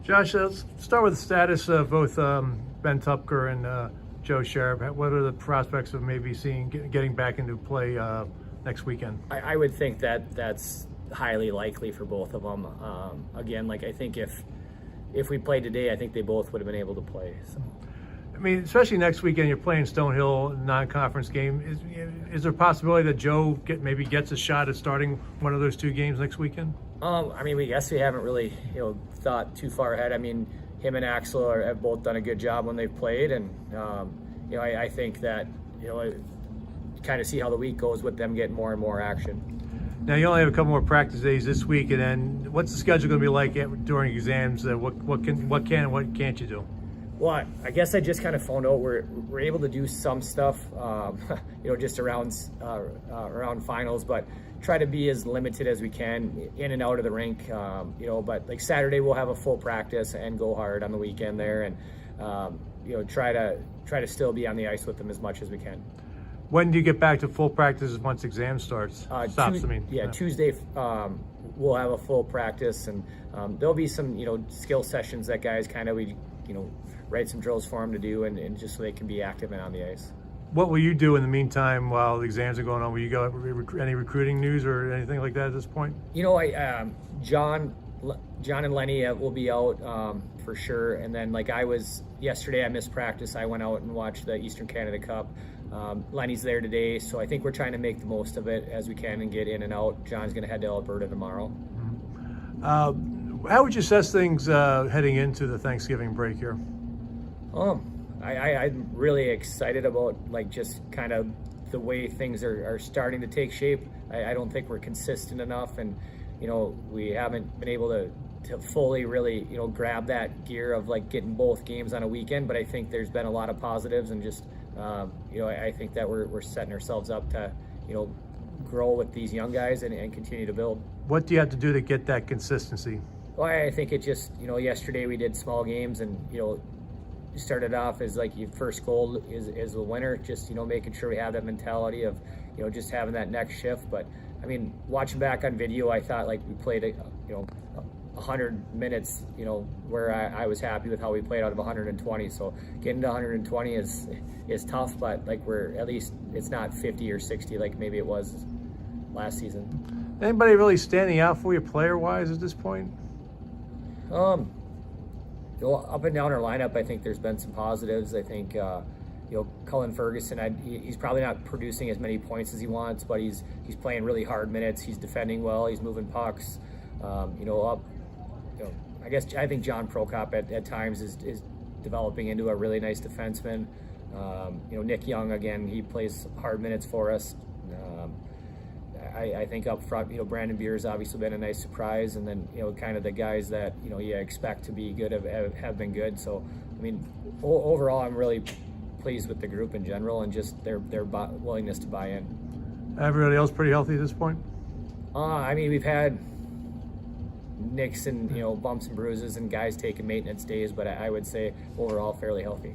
Josh, let's start with the status of both Ben Tupker and Joe Sharp. What are the prospects of maybe getting back into play next weekend? I would think that that's highly likely for both of them. Again, like I think if we played today, I think they both would have been able to play. So. I mean, especially next weekend, you're playing Stonehill non-conference game. Is there a possibility that Joe maybe gets a shot at starting one of those two games next weekend? I mean, we haven't really thought too far ahead. I mean, him and Axel have both done a good job when they've played, and I think that kind of see how the week goes with them getting more and more action. Now you only have a couple more practice days this week, and then what's the schedule going to be like during exams? What can and what can't you do? Well, I guess I just kind of found out we're able to do some stuff, just around finals, but try to be as limited as we can in and out of the rink. But like Saturday we'll have a full practice and go hard on the weekend there, and try to still be on the ice with them as much as we can. When do you get back to full practice once exam starts? Tuesday we'll have a full practice, and there'll be some skill sessions that guys write some drills for them to do, and just so they can be active and on the ice. What will you do in the meantime while the exams are going on? Will you go any recruiting news or anything like that at this point? John and Lenny will be out for sure, and then yesterday I missed practice. I went out and watched the Eastern Canada Cup. Lenny's there today, so I think we're trying to make the most of it as we can and get in and out. John's going to head to Alberta tomorrow. How would you assess things heading into the Thanksgiving break here? I'm really excited about just kind of the way things are starting to take shape. I don't think we're consistent enough, and we haven't been able to fully really grab that gear of getting both games on a weekend. But I think there's been a lot of positives, and just I think that we're setting ourselves up to grow with these young guys and continue to build. What do you have to do to get that consistency? Well, I think it just yesterday we did small games, and you started off as your first goal is a winner, just making sure we have that mentality of just having that next shift. But I mean, watching back on video, I thought we played 100 minutes where I was happy with how we played out of 120. So getting to 120 is tough, but we're at least it's not 50 or 60 like maybe it was last season. Anybody really standing out for you player wise at this point? Up and down our lineup, I think there's been some positives. I think, Cullen Ferguson, he's probably not producing as many points as he wants, but he's playing really hard minutes. He's defending well. He's moving pucks. I think John Prokop at times is developing into a really nice defenseman. Nick Young, again, he plays hard minutes for us. I think up front, Brandon Beer's obviously been a nice surprise, and then kind of the guys that you expect to be good have been good. So I mean, overall, I'm really pleased with the group in general, and just their willingness to buy in. Everybody else pretty healthy at this point? I mean, we've had nicks and bumps and bruises, and guys taking maintenance days, but I would say overall fairly healthy.